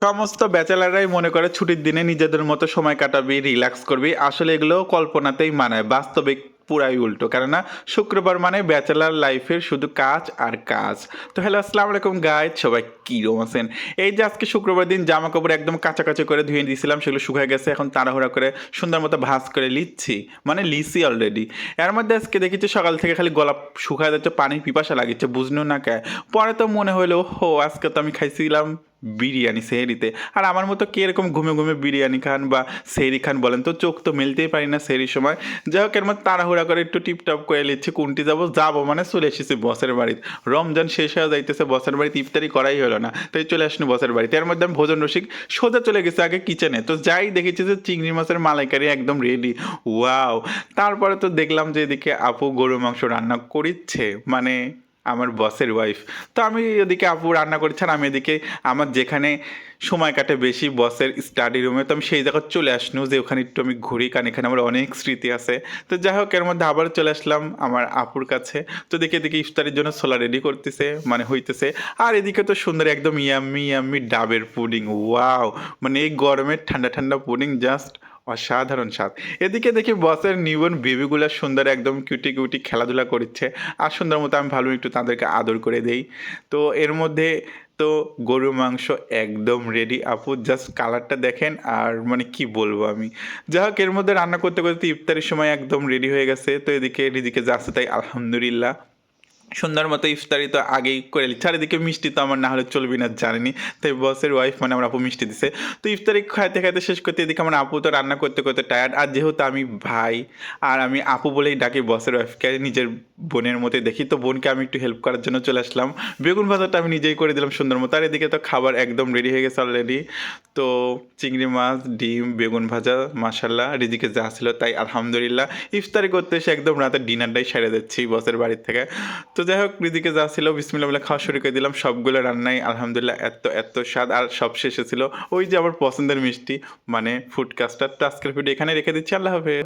সমস্ত ব্যাচেলাররাই মনে করে ছুটির দিনে নিজেদের মতো সময় কাটাবি, রিল্যাক্স করবি। আসলে এগুলো কল্পনাতেই মানায়, বাস্তবে পুরাই উল্টো। কেননা শুক্রবার মানে ব্যাচেলার লাইফের শুধু কাজ আর কাজ। তো হ্যালো, আসসালামু আলাইকুম গাইজ, সবাই কীরকম আছেন? এই যে আজকে শুক্রবার দিন জামা কাপড় একদম কাচাকাচি করে ধুয়ে দিয়েছিলাম, সেগুলো শুকিয়ে গেছে। এখন তাড়াহুড়া করে সুন্দর মতো ভাঁজ করে লিচ্ছি, মানে লিসি অলরেডি। এর মধ্যে আজকে দেখেছি সকাল থেকে খালি গলা শুকায় যাচ্ছে, পানির পিপাসা লাগিচ্ছে, বুঝলো না কে। পরে তো মনে হলো হো, আজকে তো আমি খাইছিলাম বিরিয়ানি সেহরিতে। আর আমার মতো কে এরকম ঘুমে ঘুমে বিরিয়ানি খান বা সেহরি খান বলেন তো? চোখ তো মেলতেই পারি না সেহরির সময়। যাই হোক, এর মধ্যে তাড়াহুড়া করে একটু টিপটপ করে নিচ্ছি, কোনটি যাবো মানে চলে এসেছি বসের বাড়িতে। রমজান শেষ হয়ে যাইতেছে, বসের বাড়িতে ইফতারি করাই হলো না, তাই চলে আসনি বসের বাড়িতে। এর মধ্যে আমি ভোজন রসিক সোজা চলে গেছে আগে কিচেনে। তো যাই দেখেছি যে চিংড়ি মাছের মালাইকারি একদম রেডি। ওয়াও! তারপরে তো দেখলাম যে এদিকে আপু গরু মাংস রান্না করিচ্ছে, মানে আমার বসের ওয়াইফ। তো আমি এদিকে আপু রান্না করছি আর আমি এদিকে আমার যেখানে সময় কাটে বেশি বসের স্টাডি রুমে, তো আমি সেই জায়গায় চলে আসনু যে ওখানে একটু আমি ঘুরি, কারণ এখানে আমার অনেক স্মৃতি আছে। তো যাই হোক, এর মধ্যে আবার চলে আসলাম আমার আপুর কাছে। তো দেখি এদিকে ইফতারির জন্য ছোলা রেডি করতেছে, মানে হইতেছে। আর এদিকে তো সুন্দর একদম ইয়াম্মি ইয়াম্মি ডাবের পুডিং। ওয়াও! মানে এই গরমের ঠান্ডা ঠান্ডা পুডিং জাস্ট অসাধারণ স্বাদ। এদিকে দেখি বসের নিউবর্ন বেবিগুলো সুন্দর একদম কিউটি কিউটি খেলাধুলা করছে। আর সুন্দর মতো আমি ভালো একটু তাদেরকে আদর করে দেই। তো এর মধ্যে তো গরুর মাংস একদম রেডি। আপু জাস্ট কালারটা দেখেন, আর মানে কি বলবো আমি। যাই হোক, এর মধ্যে রান্না করতে করতে ইফতারের সময় একদম রেডি হয়ে গেছে। তো এদিকে রিদিকে যাচ্ছে, তাই আলহামদুলিল্লাহ সুন্দর মতো ইফতারি তো আগেই করে নিচ্ছে। আর এদিকে মিষ্টি তো আমার না হলে চলবি না, জানেনি। তাই বসের ওয়াইফ মানে আমার আপু মিষ্টি দিছে। তো ইফতারি খাইতে খাইতে শেষ করতে এদিকে আমার আপু তো রান্না করতে করতে টায়ার্ড। আর যেহেতু আমি ভাই আর আমি আপু বলেই ডাকি বসের ওয়াইফকে, নিজের বোনের মতোই দেখি, তো বোনকে আমি একটু হেল্প করার জন্য চলে আসলাম। বেগুন ভাজাটা আমি নিজেই করে দিলাম সুন্দর মতো। আর এদিকে তো খাবার একদম রেডি হয়ে গেছে অলরেডি। তো চিংড়ি মাছ, ডিম, বেগুন ভাজা, মাশাল্লাহ রিদিকে যা ছিল তাই আলহামদুলিল্লাহ। ইফতারি করতে এসে একদম রাতের ডিনারটাই সেরে দিচ্ছি বসের বাড়ির থেকে। তো যাই হোক, রিদিকে যা ছিল বিসমিল্লাহ বলে খাওয়া শুরু করে দিলাম। সবগুলো রান্নাই আলহামদুলিল্লাহ এত এত স্বাদ। আর সব শেষে ছিল ওই যে আমার পছন্দের মিষ্টি, মানে ফুড কাস্টার্ড। তো আজকের ভিডিও এখানে রেখে দিচ্ছি। আল্লাহ হাফেজ।